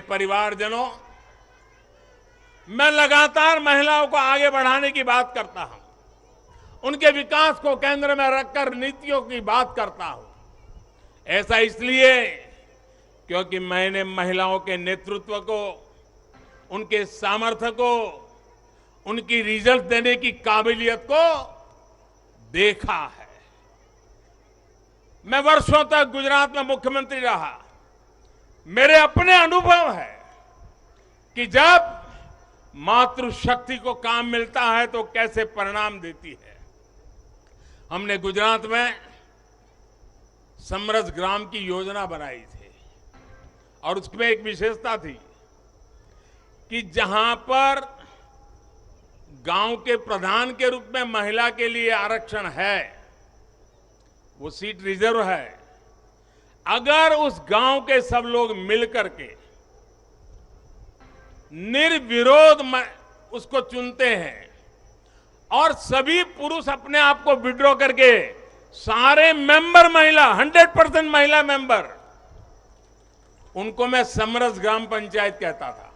परिवारजनों, मैं लगातार महिलाओं को आगे बढ़ाने की बात करता हूं, उनके विकास को केंद्र में रखकर नीतियों की बात करता हूं। ऐसा इसलिए क्योंकि मैंने महिलाओं के नेतृत्व को, उनके सामर्थ्य को, उनकी रिजल्ट देने की काबिलियत को देखा है। मैं वर्षों तक गुजरात में मुख्यमंत्री रहा। मेरे अपने अनुभव है कि जब मातृशक्ति को काम मिलता है तो कैसे परिणाम देती है। हमने गुजरात में समरस ग्राम की योजना बनाई थी और उसमें एक विशेषता थी कि जहां पर गांव के प्रधान के रूप में महिला के लिए आरक्षण है, वो सीट रिजर्व है, अगर उस गांव के सब लोग मिलकर के निर्विरोध उसको चुनते हैं और सभी पुरुष अपने आप को विड्रॉ करके सारे मेंबर महिला, 100% महिला मेंबर, उनको मैं समरस ग्राम पंचायत कहता था।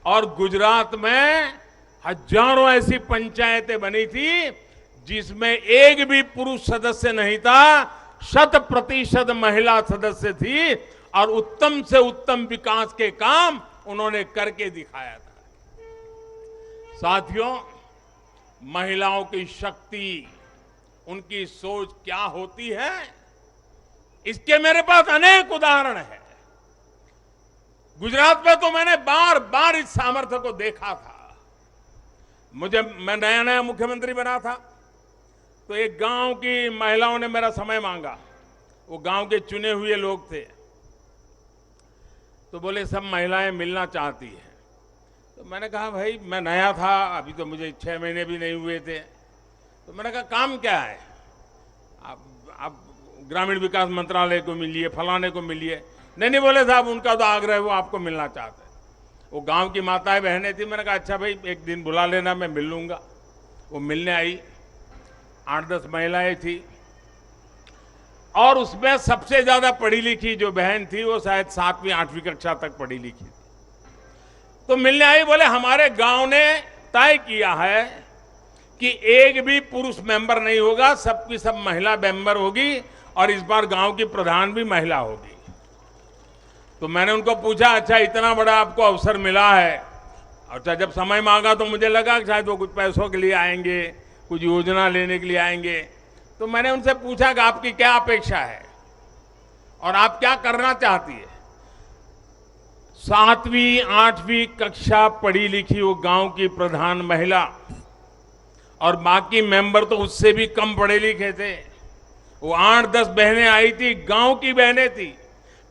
और गुजरात में हजारों ऐसी पंचायतें बनी थी जिसमें एक भी पुरुष सदस्य नहीं था, 100% महिला सदस्य थी और उत्तम से उत्तम विकास के काम उन्होंने करके दिखाया था। साथियों, महिलाओं की शक्ति, उनकी सोच क्या होती है, इसके मेरे पास अनेक उदाहरण हैं। गुजरात में तो मैंने बार बार इस सामर्थ्य को देखा था। मैं नया नया मुख्यमंत्री बना था तो एक गांव की महिलाओं ने मेरा समय मांगा। वो गांव के चुने हुए लोग थे, तो बोले सब महिलाएं मिलना चाहती हैं। तो मैंने कहा भाई मैं नया था, अभी तो मुझे 6 महीने भी नहीं हुए थे। तो मैंने कहा काम क्या है, आप ग्रामीण विकास मंत्रालय को मिलिए, फलाने को मिलिए। नहीं बोले साहब उनका तो आग्रह है, वो आपको मिलना चाहते हैं। वो गांव की माताएं बहनें थी। मैंने कहा अच्छा भाई एक दिन बुला लेना, मैं मिल लूंगा। वो मिलने आई, 8-10 महिलाएं थी और उसमें सबसे ज्यादा पढ़ी लिखी जो बहन थी वो शायद 7वीं 8वीं कक्षा तक पढ़ी लिखी थी। तो मिलने आई, बोले हमारे गांव ने तय किया है कि एक भी पुरुष मेंबर नहीं होगा, सबकी सब महिला मेंबर होगी और इस बार गांव की प्रधान भी महिला होगी। तो मैंने उनको पूछा अच्छा इतना बड़ा आपको अवसर मिला है। अच्छा जब समय मांगा तो मुझे लगा कि शायद वो कुछ पैसों के लिए आएंगे, कुछ योजना लेने के लिए आएंगे। तो मैंने उनसे पूछा कि आपकी क्या अपेक्षा है और आप क्या करना चाहती है। 7वीं 8वीं कक्षा पढ़ी लिखी वो गांव की प्रधान महिला और बाकी मेंबर तो उससे भी कम पढ़े लिखे थे। वो 8-10 बहनें आई थी, गांव की बहनें थी।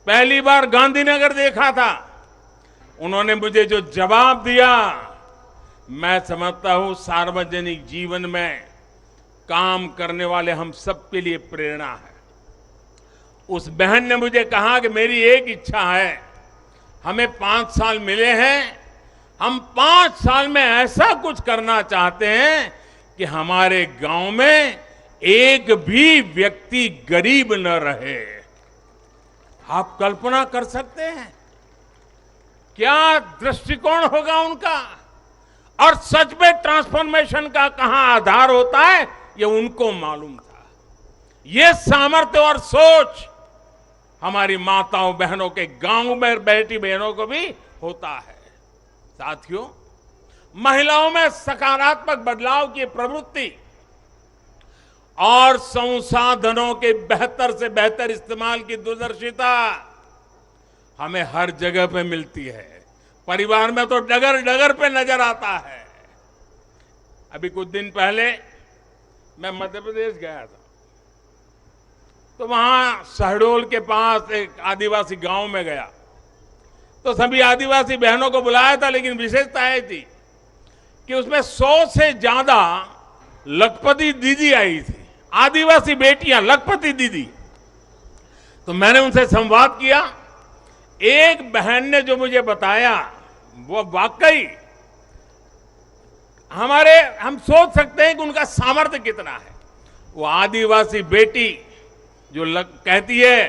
पहली बार गांधीनगर देखा था। उन्होंने मुझे जो जवाब दिया, मैं समझता हूं सार्वजनिक जीवन में काम करने वाले हम सबके लिए प्रेरणा है। उस बहन ने मुझे कहा कि मेरी एक इच्छा है, हमें 5 साल मिले हैं, हम 5 साल में ऐसा कुछ करना चाहते हैं कि हमारे गांव में एक भी व्यक्ति गरीब न रहे। आप कल्पना कर सकते हैं क्या दृष्टिकोण होगा उनका। और सच में ट्रांसफॉर्मेशन का कहां आधार होता है ये उनको मालूम था। ये सामर्थ्य और सोच हमारी माताओं बहनों के गांव में बैठी बहनों को भी होता है। साथियों, महिलाओं में सकारात्मक बदलाव की प्रवृत्ति और संसाधनों के बेहतर से बेहतर इस्तेमाल की दूरदर्शिता हमें हर जगह पे मिलती है। परिवार में तो डगर डगर पे नजर आता है। अभी कुछ दिन पहले मैं मध्य प्रदेश गया था, तो वहां शहडोल के पास एक आदिवासी गांव में गया। तो सभी आदिवासी बहनों को बुलाया था, लेकिन विशेषता यह थी कि उसमें 100 से ज्यादा लखपति दीदी आई थी, आदिवासी बेटियां, लखपति दीदी। तो मैंने उनसे संवाद किया। एक बहन ने जो मुझे बताया वो वाकई हम सोच सकते हैं कि उनका सामर्थ्य कितना है। वो आदिवासी बेटी जो कहती है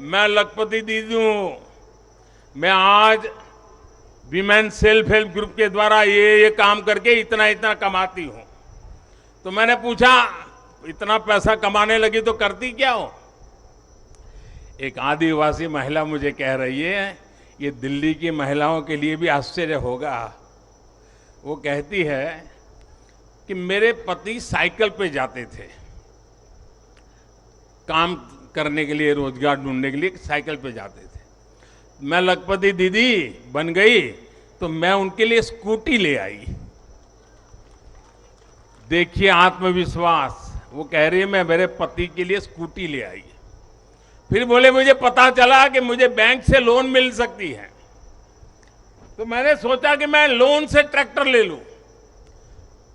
मैं लखपति दीदी हूं, मैं आज विमेन सेल्फ हेल्प ग्रुप के द्वारा ये काम करके इतना इतना कमाती हूं। तो मैंने पूछा, इतना पैसा कमाने लगी तो करती क्या हो? एक आदिवासी महिला मुझे कह रही है, ये दिल्ली की महिलाओं के लिए भी आश्चर्य होगा। वो कहती है कि मेरे पति साइकिल पे जाते थे काम करने के लिए, रोजगार ढूंढने के लिए साइकिल पे जाते थे। मैं लखपति दीदी बन गई तो मैं उनके लिए स्कूटी ले आई। देखिए आत्मविश्वास। वो कह रही है मैं मेरे पति के लिए स्कूटी ले आई। फिर बोले मुझे पता चला कि मुझे बैंक से लोन मिल सकती है, तो मैंने सोचा कि मैं लोन से ट्रैक्टर ले लूं।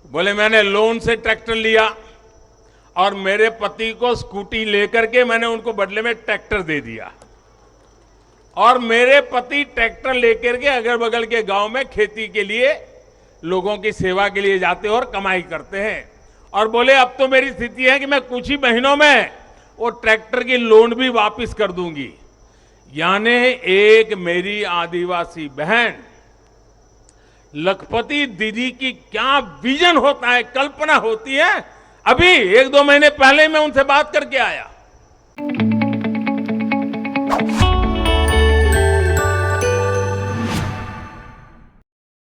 बोले मैंने लोन से ट्रैक्टर लिया और मेरे पति को स्कूटी लेकर के मैंने उनको बदले में ट्रैक्टर दे दिया। और मेरे पति ट्रैक्टर लेकर के अगल बगल के गांव में खेती के लिए, लोगों की सेवा के लिए जाते और कमाई करते हैं। और बोले अब तो मेरी स्थिति है कि मैं कुछ ही महीनों में वो ट्रैक्टर की लोन भी वापस कर दूंगी। यानी एक मेरी आदिवासी बहन लखपति दीदी की क्या विजन होता है, कल्पना होती है। अभी 1-2 महीने पहले मैं उनसे बात करके आया।